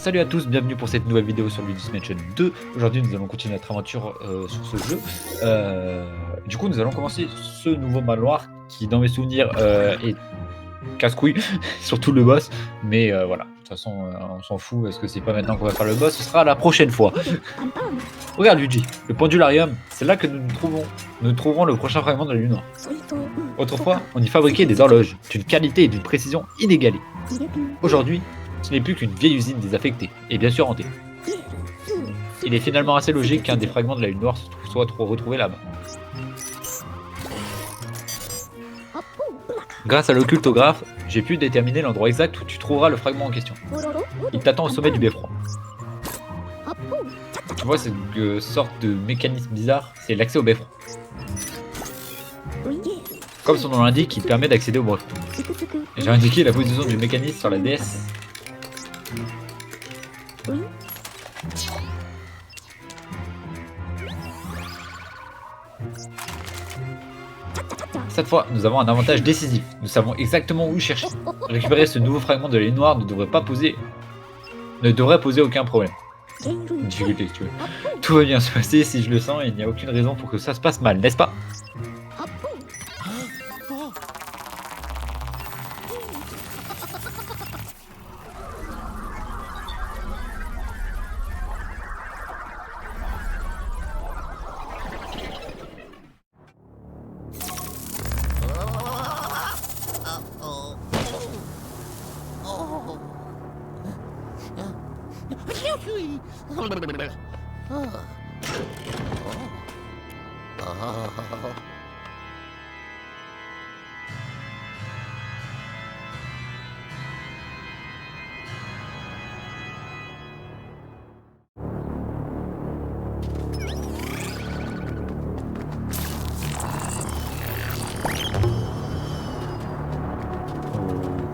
Salut à tous, bienvenue pour cette nouvelle vidéo sur Luigi's Mansion 2. Aujourd'hui nous allons continuer notre aventure sur ce jeu. Du coup nous allons commencer ce nouveau manoir qui dans mes souvenirs est casse-couille, surtout le boss. Mais voilà, de toute façon on s'en fout, parce que c'est pas maintenant qu'on va faire le boss, ce sera la prochaine fois. Regarde Luigi, le pendularium, c'est là que nous trouverons le prochain fragment de la lune noire. Autrefois, on y fabriquait des horloges d'une qualité et d'une précision inégalées. Aujourd'hui, ce n'est plus qu'une vieille usine désaffectée, et bien sûr hantée. Il est finalement assez logique qu'un des fragments de la lune noire soit retrouvé là-bas. Grâce à l'occultographe, j'ai pu déterminer l'endroit exact où tu trouveras le fragment en question. Il t'attend au sommet du beffroi. Tu vois cette sorte de mécanisme bizarre, c'est l'accès au beffroi. Comme son nom l'indique, il permet d'accéder au beffroi. J'ai indiqué la position du mécanisme sur la DS. Cette fois, nous avons un avantage décisif. Nous savons exactement où chercher. Récupérer ce nouveau fragment de la lune noire ne devrait poser aucun problème. Une difficulté, si tu veux. Tout va bien se passer si je le sens et il n'y a aucune raison pour que ça se passe mal, n'est-ce pas?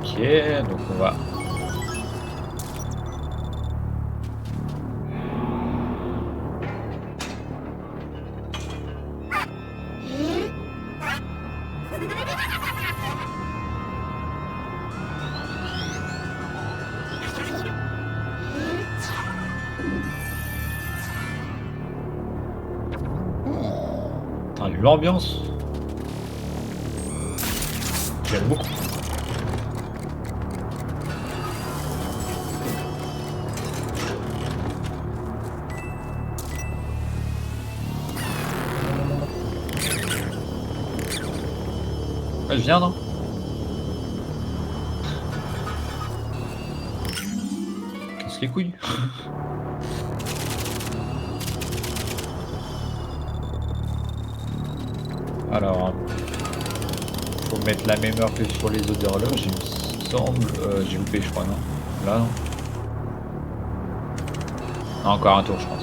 Ok, donc on va... L'ambiance, j'aime beaucoup. Elle vient, non? Casse les couilles. Alors, faut mettre la même heure que sur les autres horloges, il me semble. J'ai loupé, je crois, non? Là, non? Non, encore un tour, je pense.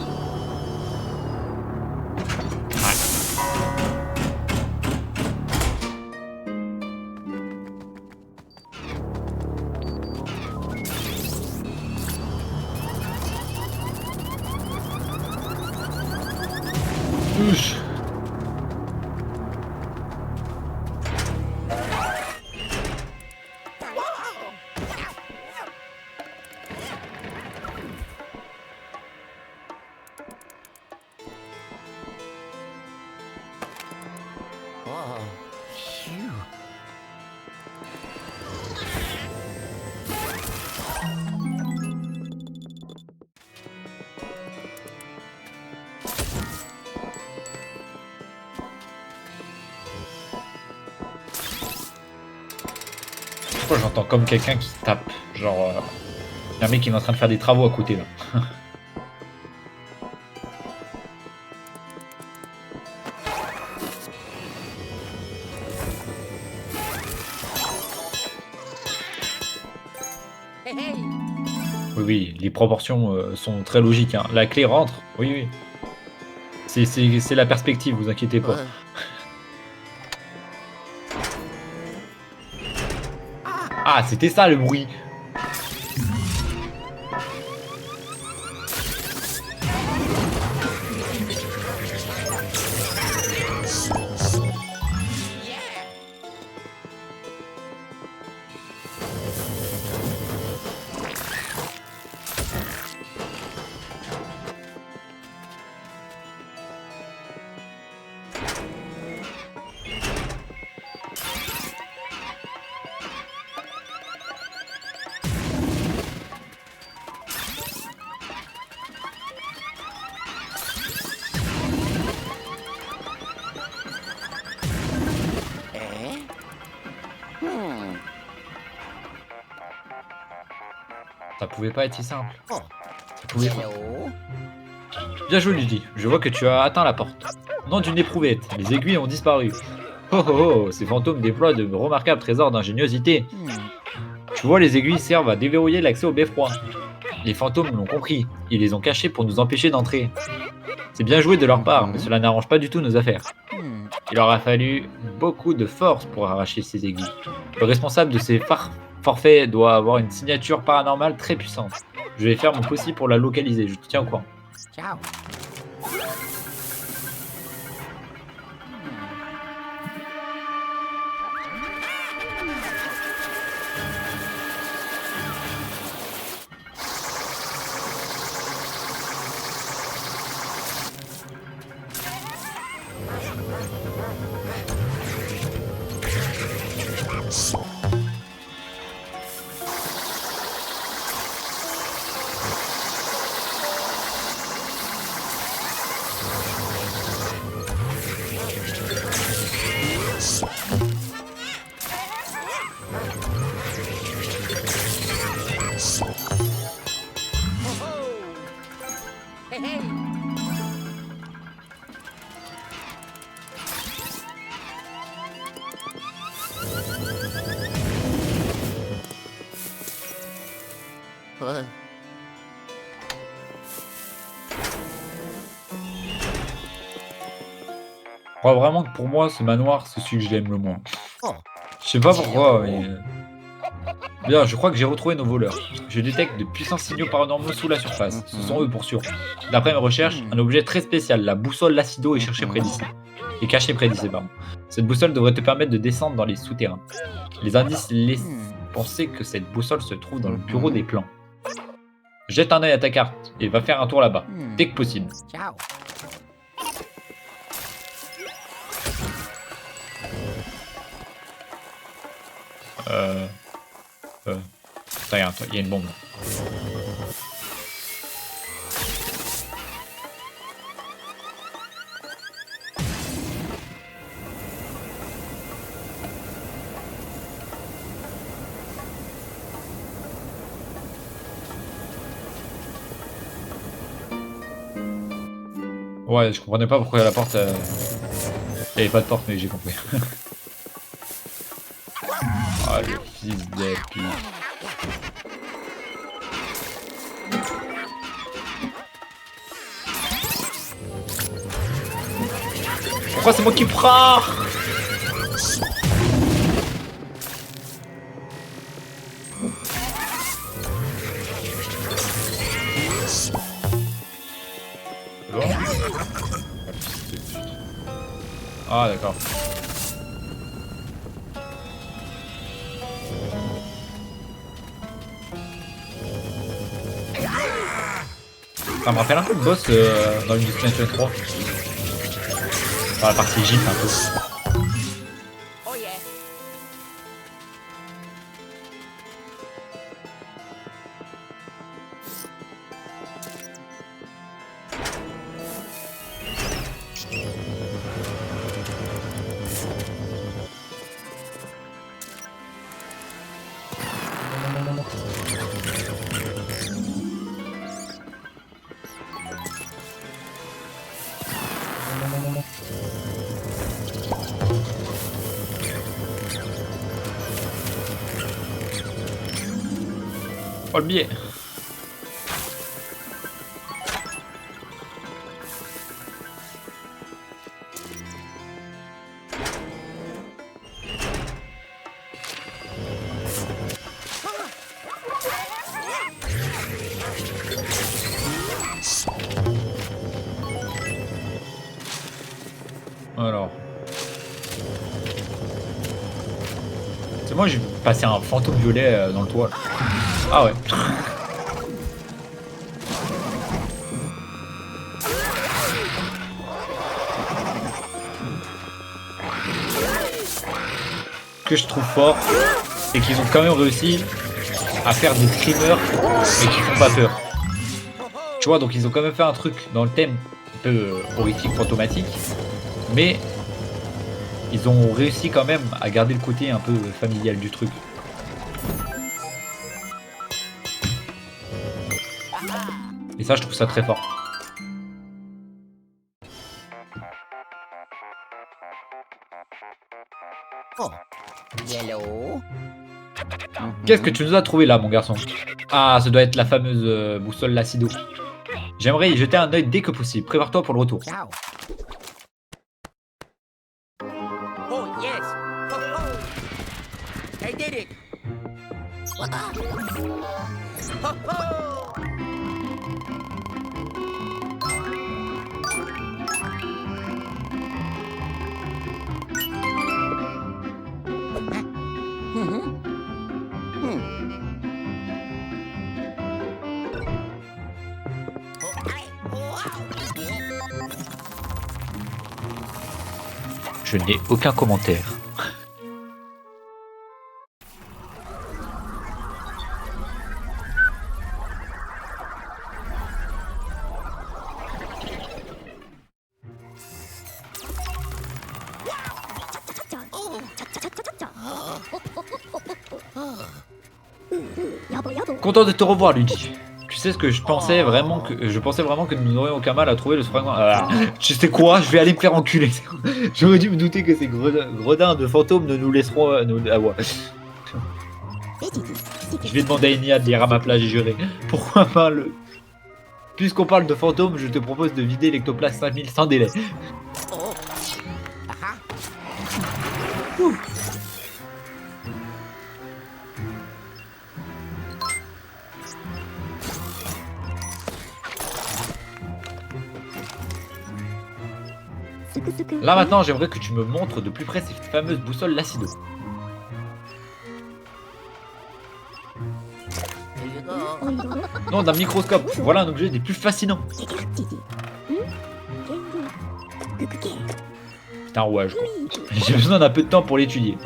Touche. Pourquoi j'entends comme quelqu'un qui tape? Genre, y a un mec qui est en train de faire des travaux à côté là. Oui, oui, les proportions sont très logiques, hein. La clé rentre, oui, oui. C'est la perspective, vous inquiétez pas. Ah, c'était ça le bruit. Ça pouvait pas être si simple. Ça pouvait pas. Bien joué, Luigi. Je vois que tu as atteint la porte. Nom d'une éprouvette, les aiguilles ont disparu. Oh oh oh, ces fantômes déploient de remarquables trésors d'ingéniosité. Tu vois, les aiguilles servent à déverrouiller l'accès au beffroi. Les fantômes l'ont compris. Ils les ont cachés pour nous empêcher d'entrer. C'est bien joué de leur part, mais cela n'arrange pas du tout nos affaires. Il aura fallu beaucoup de force pour arracher ces aiguilles. Le responsable de ces forfaits doit avoir une signature paranormale très puissante. Je vais faire mon possible pour la localiser, je te tiens au courant. Ciao. Hey, hey. Ouais. Je crois vraiment que pour moi, ce manoir, c'est celui que j'aime le moins. Je sais pas pourquoi, mais... Bien, je crois que j'ai retrouvé nos voleurs. Je détecte de puissants signaux paranormaux sous la surface. Ce sont eux pour sûr. D'après mes recherches, un objet très spécial, la boussole Lacido, est cherché près d'ici. Est caché près d'ici, pardon. Cette boussole devrait te permettre de descendre dans les souterrains. Les indices laissent penser que cette boussole se trouve dans le bureau des plans. Jette un œil à ta carte et va faire un tour là-bas, dès que possible. Ciao. Regarde, il y a une bombe. Ouais, je comprenais pas pourquoi la porte... Il n'y avait pas de porte, mais j'ai compris. Ah, le fils de pute. Pourquoi c'est moi qui prends? Ah d'accord. Ça me rappelle un peu le boss dans le Ludigitation 3. Dans la partie gîte un peu. Oh yeah. Oh le billet. Alors. C'est moi j'ai passé un fantôme violet dans le toit. Là. Ah ouais. Ce que je trouve fort, c'est qu'ils ont quand même réussi à faire des screamers mais qui font pas peur. Tu vois, donc ils ont quand même fait un truc dans le thème un peu horrifique, fantomatique, mais ils ont réussi quand même à garder le côté un peu familial du truc. Et ça, je trouve ça très fort. Oh. Yellow. Qu'est-ce que tu nous as trouvé là, mon garçon? Ah, ça doit être la fameuse boussole Lacido. J'aimerais y jeter un œil dès que possible. Prépare-toi pour le retour. Ciao. Oh yes. Ho ho. I did it. Ho ho. Je n'ai aucun commentaire. Content de te revoir, Luigi. Tu sais ce que je pensais vraiment que nous n'aurions aucun mal à trouver le fragment. Ah, tu sais quoi? Je vais aller me faire enculer. J'aurais dû me douter que ces gredins de fantômes ne nous laisseront. Ah ouais. Je vais demander à Enya de lire à ma place, j'ai juré. Pourquoi pas le. Puisqu'on parle de fantômes, je te propose de vider l'Ectoplasme 5000 sans délai. Oh. Aha. Là maintenant, j'aimerais que tu me montres de plus près cette fameuse boussole Lacido. Here you go. Non, d'un microscope. Voilà un objet des plus fascinants. Putain, ouais, je crois. J'ai besoin d'un peu de temps pour l'étudier.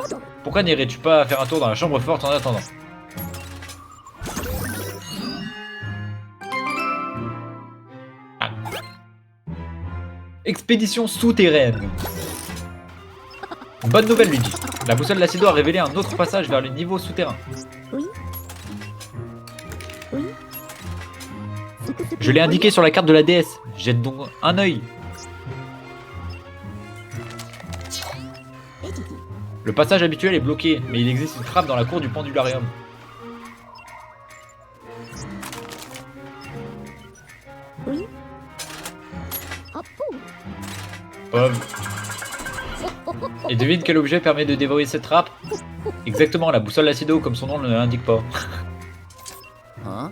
Pourquoi n'irais-tu pas faire un tour dans la chambre forte en attendant? Ah. Expédition souterraine. Bonne nouvelle, Luigi. La boussole Lacido a révélé un autre passage vers le niveau souterrain. Je l'ai indiqué sur la carte de la déesse. Jette donc un œil. Le passage habituel est bloqué, mais il existe une trappe dans la cour du pendularium. Et devine quel objet permet de déverrouiller cette trappe? Exactement, la boussole Lacido, comme son nom ne l'indique pas. Hein?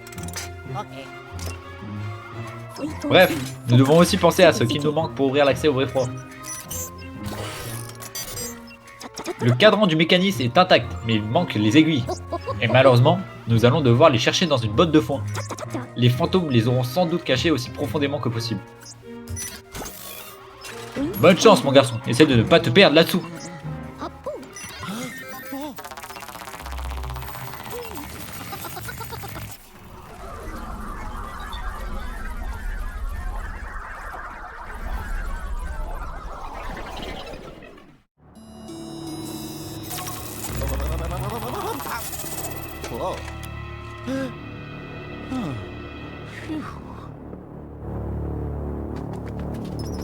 Ok. Bref, nous devons aussi penser à ce qui nous manque pour ouvrir l'accès au vrai froid. Le cadran du mécanisme est intact, mais il manque les aiguilles. Et malheureusement, nous allons devoir les chercher dans une botte de foin. Les fantômes les auront sans doute cachés aussi profondément que possible. Bonne chance, mon garçon. Essaie de ne pas te perdre là-dessous. Wow.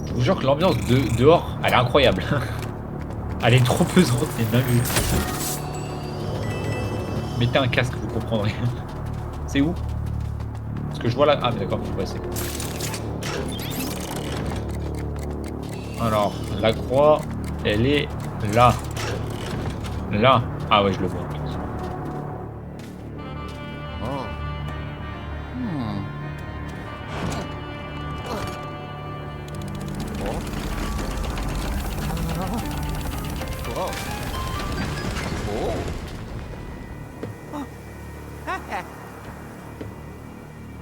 Je vous jure que l'ambiance dehors, elle est incroyable. Elle est trop pesante, c'est dingue. Mettez un casque, vous comprendrez. C'est où? Parce que je vois là. Ah, d'accord, faut passer. Alors, la croix, elle est là. Là. Ah ouais, je le vois. Oh. Hmm. Oh. Oh. Oh.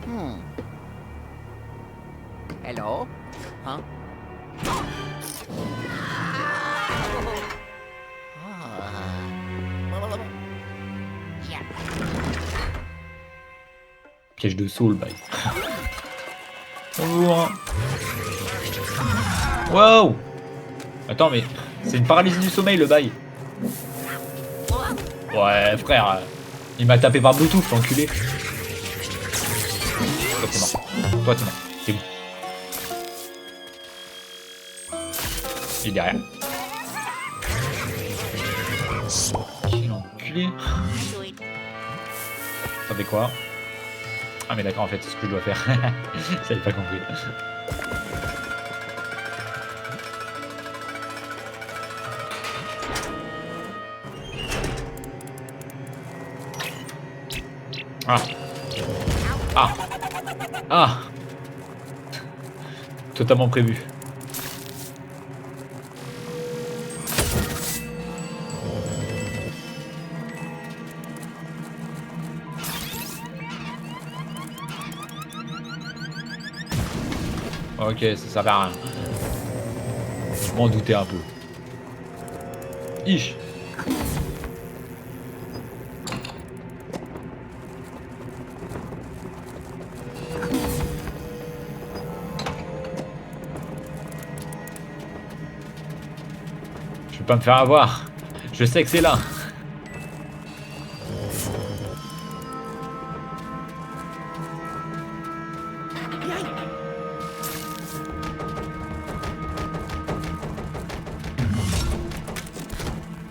Hmm. Hello? Huh? Piège de Soul, bye. Bonjour. Wow. Attends, mais C'est une paralysie du sommeil le bail. Ouais frère, il m'a tapé par Bluetooth l'enculé. Toi t'es mort. Toi t'es mort. T'es où? Il est derrière. Quel enculé. Ça fait quoi? Ah mais d'accord en fait c'est ce que je dois faire. J'avais pas compris. Ah. Ah. Ah. Totalement prévu. Ok, ça servait à rien. Je m'en doutais un peu. Ich. Je vais pas me faire avoir. Je sais que c'est là.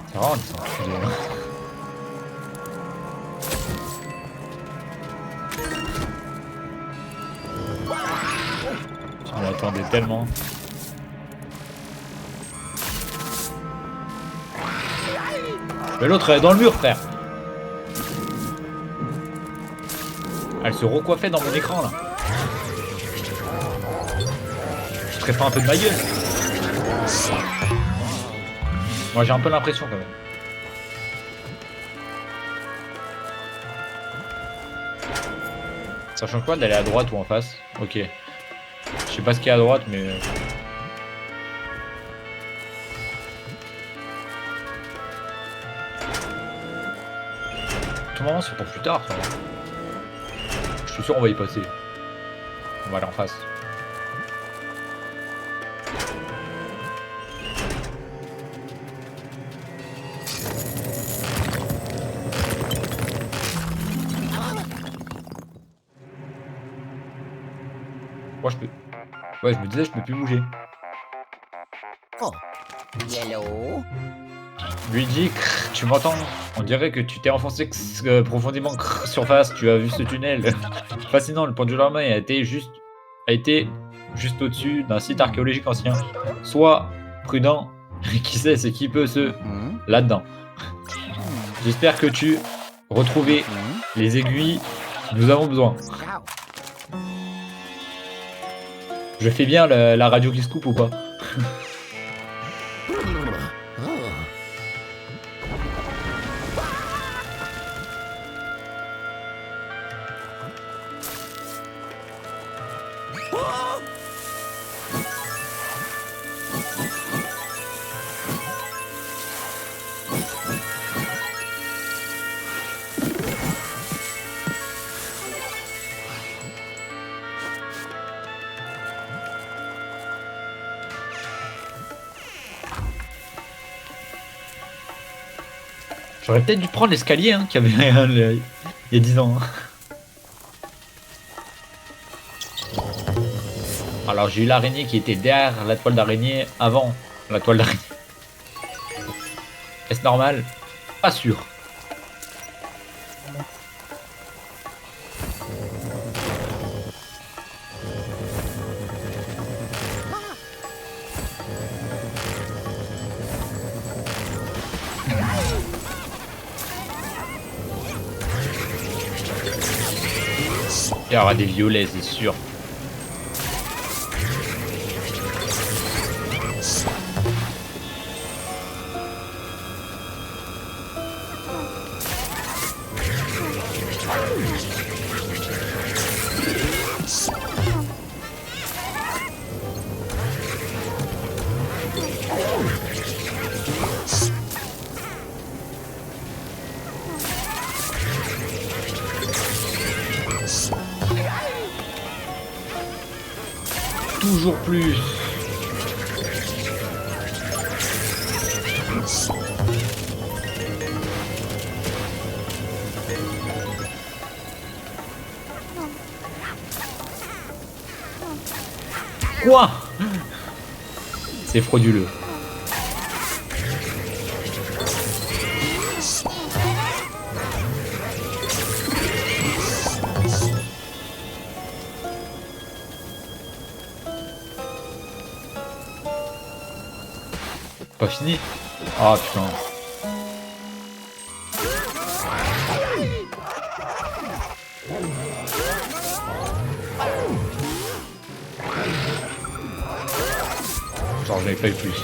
C'est vraiment des enculés, hein. Je m'y attendais tellement. Mais l'autre elle est dans le mur frère. Elle se recoiffait dans mon écran là. Je te pas un peu de ma gueule. Moi j'ai un peu l'impression quand même. Ça change quoi d'aller à droite ou en face? Ok. Je sais pas ce qu'il y a à droite mais... Tout moment c'est pour plus tard ça. Je suis sûr on va y passer. On va aller en face. Moi je peux... Ouais je me disais je peux plus bouger. Oh. Yellow. Luigi, tu m'entends? On dirait que tu t'es enfoncé profondément surface, tu as vu ce tunnel. Fascinant, le pendule Lama a été juste au-dessus d'un site archéologique ancien. Sois prudent, qui sait ce qui peut se... là-dedans. J'espère que tu retrouvé les aiguilles, nous avons besoin. Je fais bien la radio qui se coupe ou pas? J'aurais peut-être dû prendre l'escalier hein, qu'il y avait il y a 10 ans. Hein. Alors j'ai eu l'araignée qui était derrière la toile d'araignée avant la toile d'araignée. Est-ce normal? Pas sûr. Il y aura des violets, c'est sûr. Toujours plus. Quoi? C'est frauduleux. Pas fini? Ah putain. Genre je n'avais pas eu plus.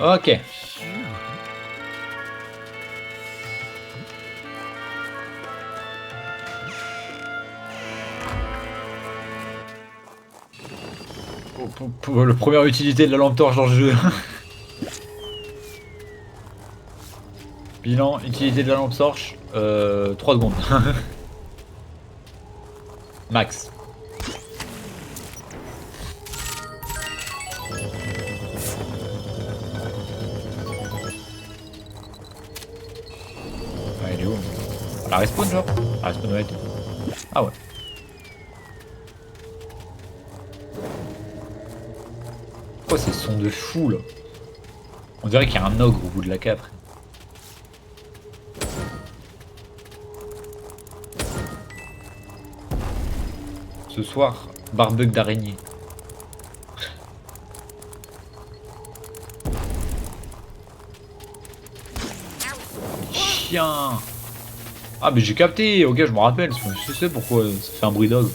Ok. Pour la première utilité de la lampe torche dans le jeu. Bilan, utilité de la lampe torche, 3 secondes. Max. Ouais, il est où? La respawn genre? La respawn ouais. Ah ouais. Oh ces sons de fou là. On dirait qu'il y a un ogre au bout de la 4. Ce soir, barbecue d'araignée. Chien. Ah mais j'ai capté, ok je me rappelle, je sais pourquoi ça fait un bruit d'ogre.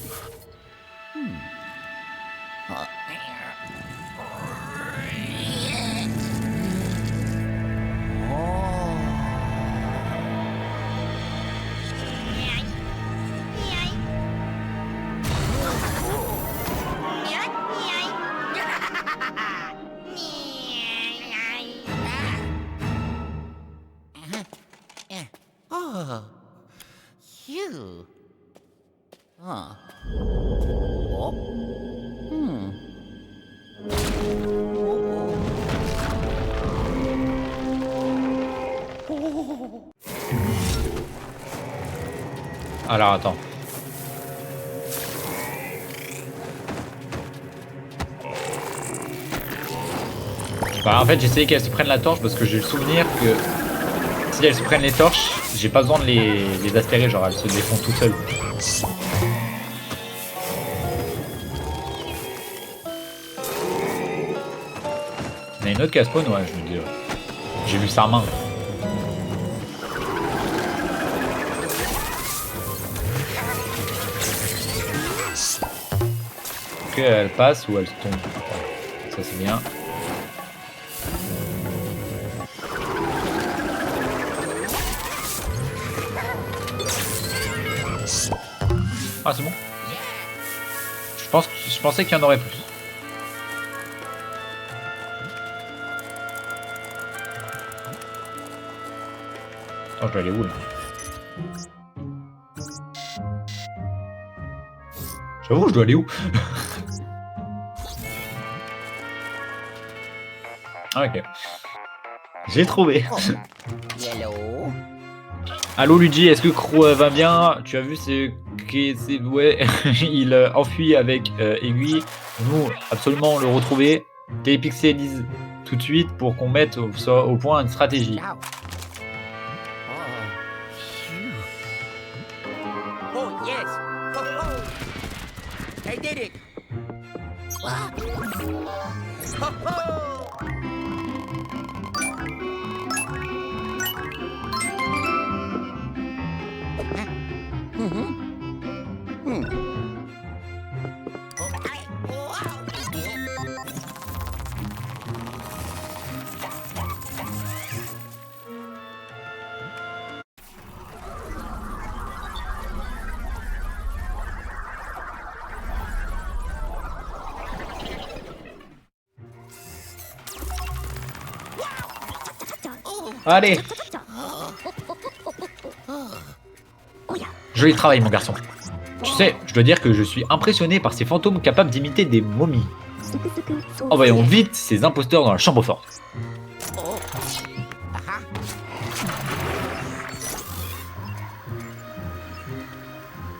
Oh. Phew. Huh. Oh. Hmm. Alors attends. Bah, en fait j'ai essayé qu'elles se prennent la torche parce que j'ai le souvenir que si elles se prennent les torches, j'ai pas besoin de les aspirer, genre elles se défont toutes seules. Il y en a une autre qui a spawn, ouais, je me dis. J'ai vu sa main. Ok, elle passe ou elle tombe. Ça c'est bien. Ah c'est bon. Je pensais qu'il y en aurait plus. Attends, je dois aller où là? J'avoue, je dois aller où? Ah, ok. J'ai trouvé. Yellow. Allô Luigi, est-ce que Crow va bien? Tu as vu ouais, il enfuit avec Aiguille. Nous, absolument le retrouver. Télépixelise tout de suite pour qu'on mette au point une stratégie. Ow. Oh. Phew. Oh yes. Oh, oh. I did it. Oh, oh. Allez. Joli travail mon garçon. Tu sais, je dois dire que je suis impressionné par ces fantômes capables d'imiter des momies. Envoyons vite ces imposteurs dans la chambre forte.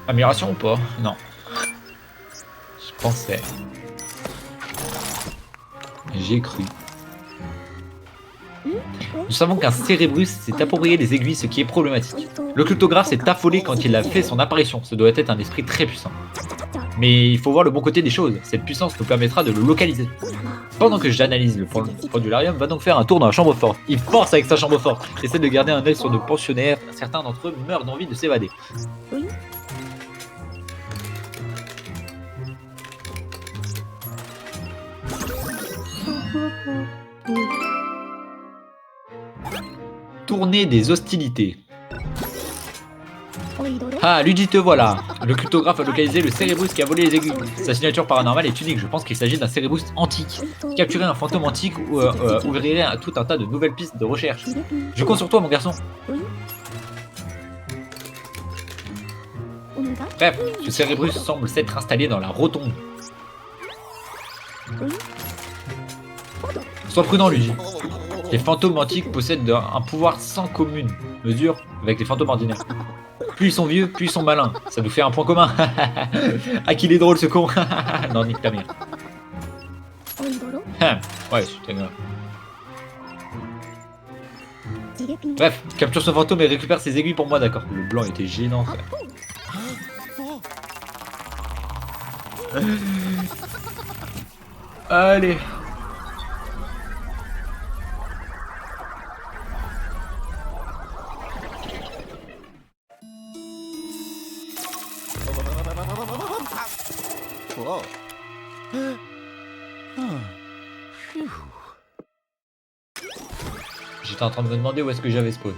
Amélioration ou pas? Non. Je pensais. J'ai cru. Nous savons qu'un Cérébrus s'est approprié les aiguilles, ce qui est problématique. Le cryptographe s'est affolé quand il a fait son apparition. Ce doit être un esprit très puissant. Mais il faut voir le bon côté des choses. Cette puissance nous permettra de le localiser. Pendant que j'analyse le pendularium, va donc faire un tour dans la chambre forte. Il force avec sa chambre forte. Essaie de garder un œil sur nos pensionnaires. Certains d'entre eux meurent d'envie de s'évader. Tournée des hostilités. Ah, Luigi, te voilà. Le cryptographe a localisé le Cérébrus qui a volé les aiguilles. Sa signature paranormale est unique. Je pense qu'il s'agit d'un Cérébrus antique. Capturer un fantôme antique ouvrirait tout un tas de nouvelles pistes de recherche. Je compte sur toi, mon garçon. Bref, ce Cérébrus semble s'être installé dans la rotonde. Sois prudent, Luigi. Les fantômes antiques possèdent un pouvoir sans commune mesure avec les fantômes ordinaires. Plus ils sont vieux, plus ils sont malins. Ça nous fait un point commun. Ah, qu'il est drôle ce con. Non, nique ta mère. Ouais, c'est grave. Bref, capture ce fantôme et récupère ses aiguilles pour moi, d'accord. Le blanc était gênant, frère. Allez. Whoa. J'étais en train de me demander où est-ce que j'avais spawn.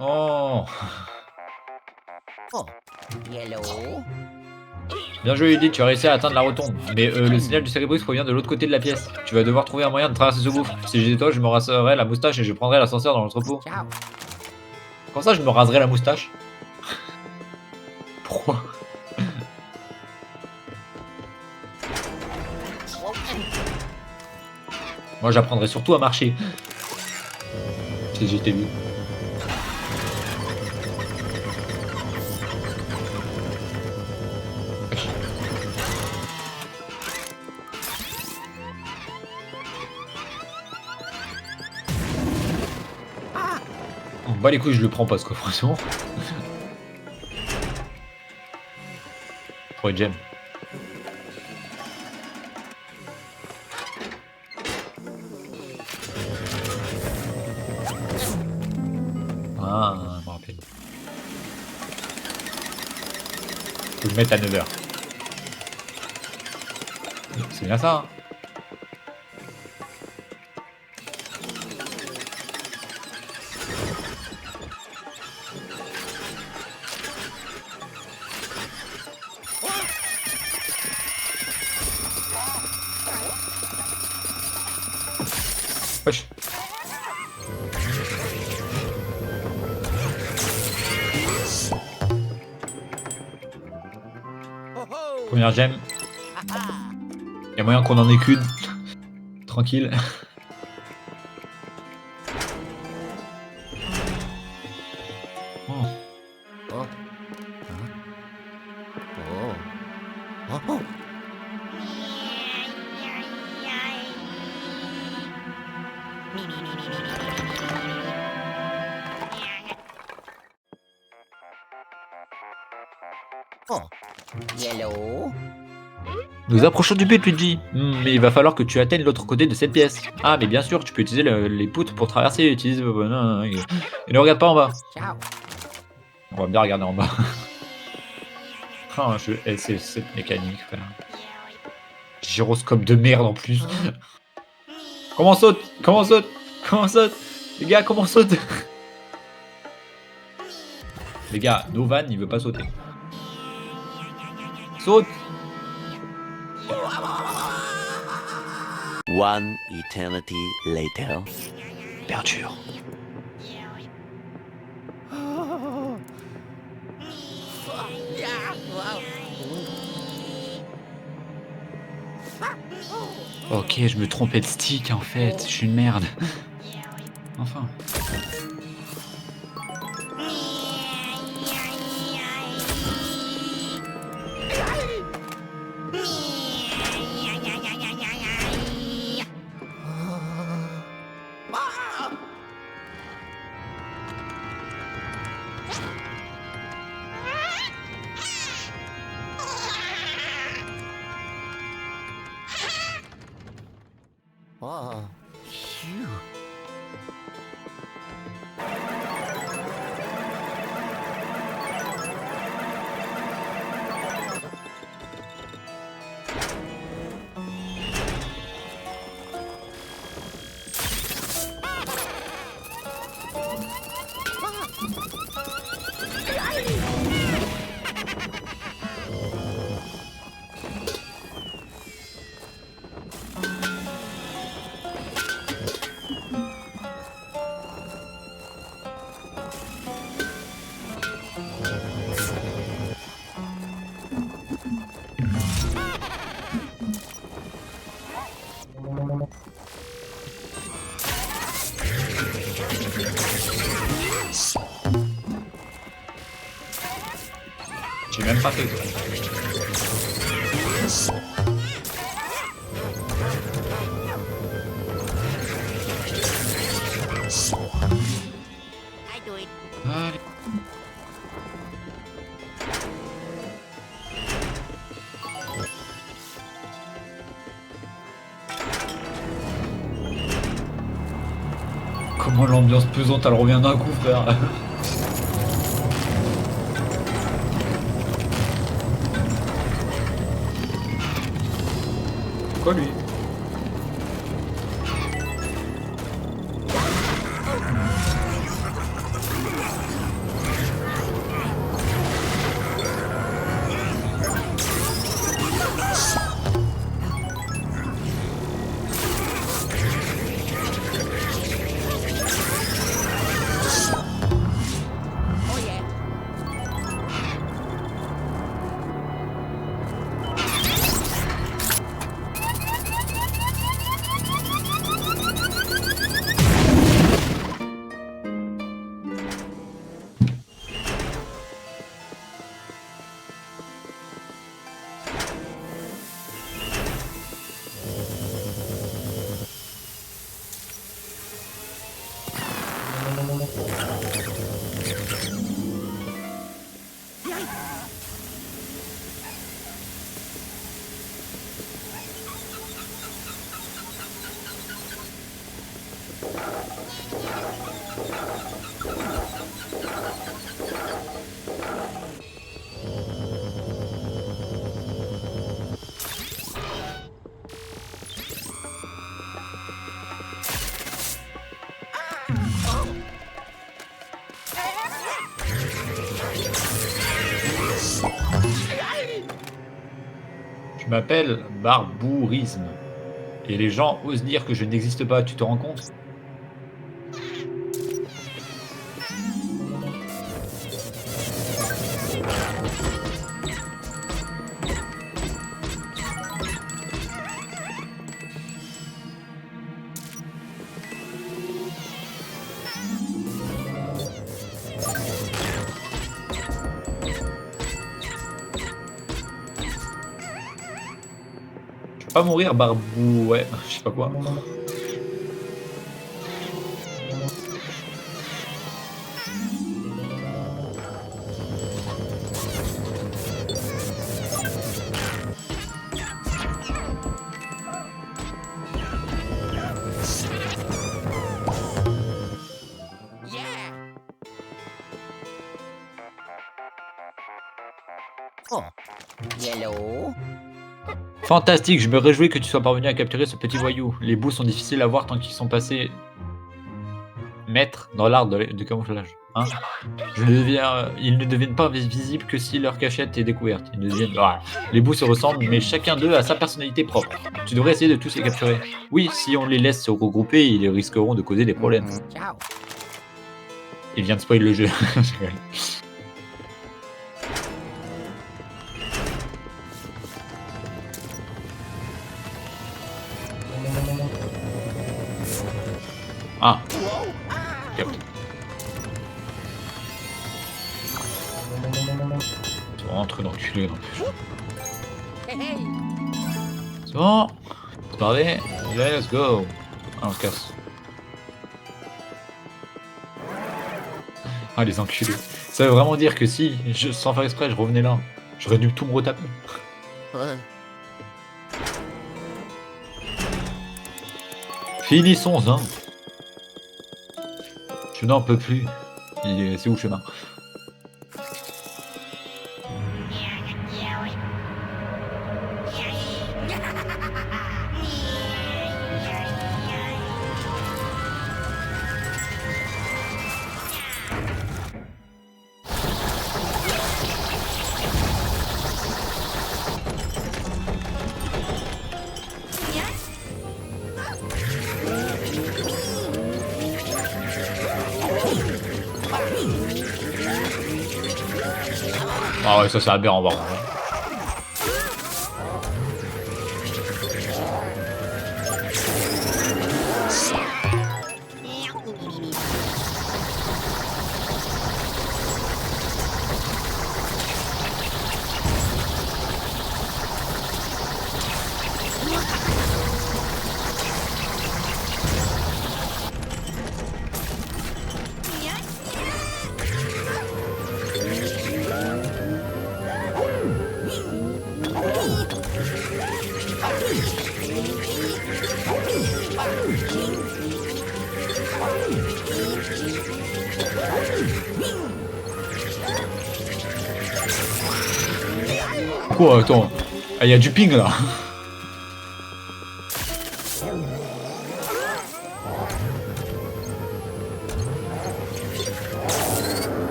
Oh. Oh. Yellow. Bien joué Edith, tu as réussi à atteindre la rotonde. Mais le signal du Cérébrus provient de l'autre côté de la pièce. Tu vas devoir trouver un moyen de traverser ce gouffre. Si j'étais toi, je me raserais la moustache et je prendrais l'ascenseur dans l'entrepôt. Ciao. Comment ça, je me raserais la moustache? Pourquoi? Moi, j'apprendrais surtout à marcher. Si j'étais lui. Bah les couilles, je le prends pas ce coffre, c'est bon. Pour être gemme. Ah, je me rappelle. Faut que je mette à 9h. C'est bien ça, hein. Wesh. Première gemme. Y'a moyen qu'on en ait qu'une. Tranquille. Oh. Oh. Oh. Oh. Oh. Yellow. Nous approchons du but, Luigi. Mais il va falloir que tu atteignes l'autre côté de cette pièce. Ah, mais bien sûr, tu peux utiliser les poutres pour traverser. Utilise... Et ne regarde pas en bas. Ciao. On va bien regarder en bas. Ah, je hais cette mécanique, frère. Gyroscope de merde en plus. Comment on saute? Comment on saute? Comment on saute? Les gars, comment on saute? Les gars, Novan, il veut pas sauter. Saute! One eternity later. Perdure. Ok, je me trompais de stick en fait, je suis une merde. Enfin. Oh, phew. J'ai même pas fait. I do it. Allez. Comment l'ambiance pesante elle revient d'un coup, frère. Quoi lui? Oh yeah. Je m'appelle Barbourisme. Et les gens osent dire que je n'existe pas, tu te rends compte? Tu peux pas mourir, Barbou... Ouais, je sais pas quoi. Yeah. Oh, Yellow. Fantastique, je me réjouis que tu sois parvenu à capturer ce petit voyou. Les bouts sont difficiles à voir tant qu'ils sont passés maîtres dans l'art du camouflage. Hein, ils ne deviennent pas visibles que si leur cachette est découverte. Ils deviennent... Ah, les bouts se ressemblent, mais chacun d'eux a sa personnalité propre. Tu devrais essayer de tous les capturer. Oui, si on les laisse se regrouper, ils risqueront de causer des problèmes. Ciao. Il vient de spoil le jeu. Ah. Capté. C'est vraiment un truc d'enculé en plus. Hey, hey. C'est bon. C'est parti. Let's go. Ah, on se casse. Ah, les enculés. Ça veut vraiment dire que si, sans faire exprès, je revenais là, j'aurais dû tout me retaper. Ouais. Finissons-en. Je n'en peux plus. C'est où le chemin? Ah ouais, ça c'est aberrant, par contre. Quoi, attends. Ah, y a du ping là.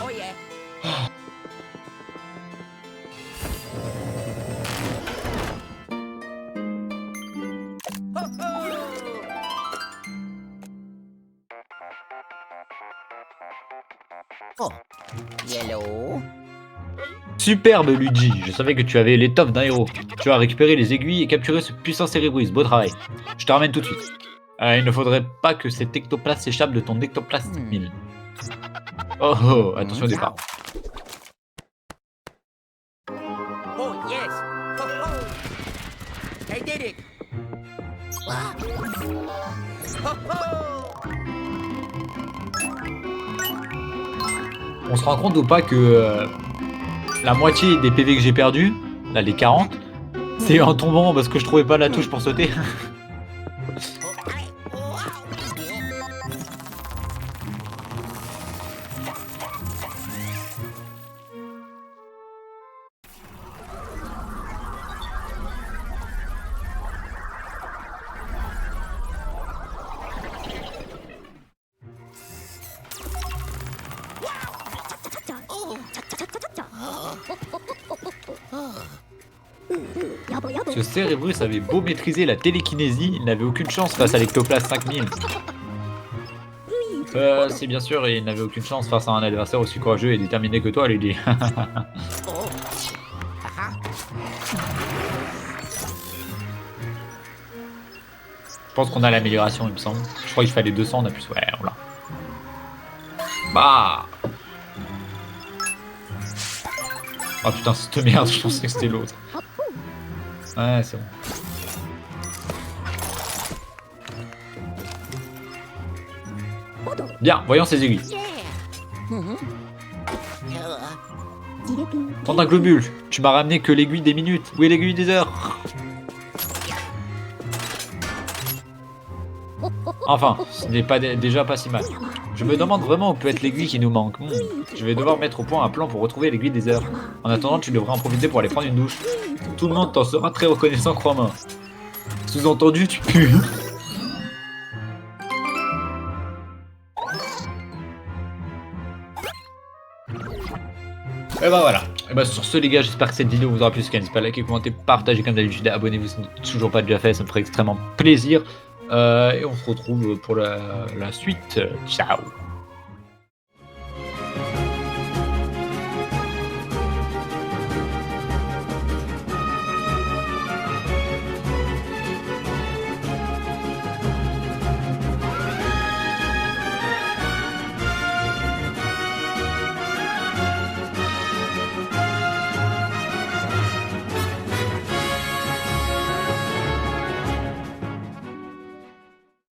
Oh yeah. Ho ho! Oh. Yellow. Superbe Luigi, je savais que tu avais l'étoffe d'un héros. Tu as récupéré les aiguilles et capturé ce puissant cérébrus, beau travail. Je te ramène tout de suite. Il ne faudrait pas que cet ectoplasme s'échappe de ton ectoplasme 1000. Oh oh, attention au départ. Oh yes. Ho ho! I did it. Ho ho! On se rend compte ou pas que la moitié des PV que j'ai perdu, là les 40, c'est en tombant parce que je trouvais pas la touche pour sauter. Ce Cérébrus avait beau maîtriser la télékinésie, il n'avait aucune chance face à l'Ectoplasme 5000. C'est bien sûr, et il n'avait aucune chance face à un adversaire aussi courageux et déterminé que toi, Lady. Je pense qu'on a l'amélioration, il me semble. Je crois qu'il fallait 200, on a plus. Ouais, on l'a. Bah. Oh putain, cette merde, je pensais que c'était l'autre. Ouais, c'est bon. Bien, voyons ces aiguilles. Tente un globule. Tu m'as ramené que l'aiguille des minutes. Où est l'aiguille des heures? Enfin, ce n'est pas déjà pas si mal. Je me demande vraiment où peut être l'aiguille qui nous manque. Je vais devoir mettre au point un plan pour retrouver l'aiguille des heures. En attendant, tu devrais en profiter pour aller prendre une douche. Tout le monde t'en sera très reconnaissant, crois-moi. Sous-entendu, tu pues. Et bah voilà. Et bah sur ce les gars, j'espère que cette vidéo vous aura plu. N'hésitez pas à liker, commenter, partager comme d'habitude, abonnez-vous si ce n'est toujours pas déjà fait, ça me ferait extrêmement plaisir. Et on se retrouve pour la suite. Ciao.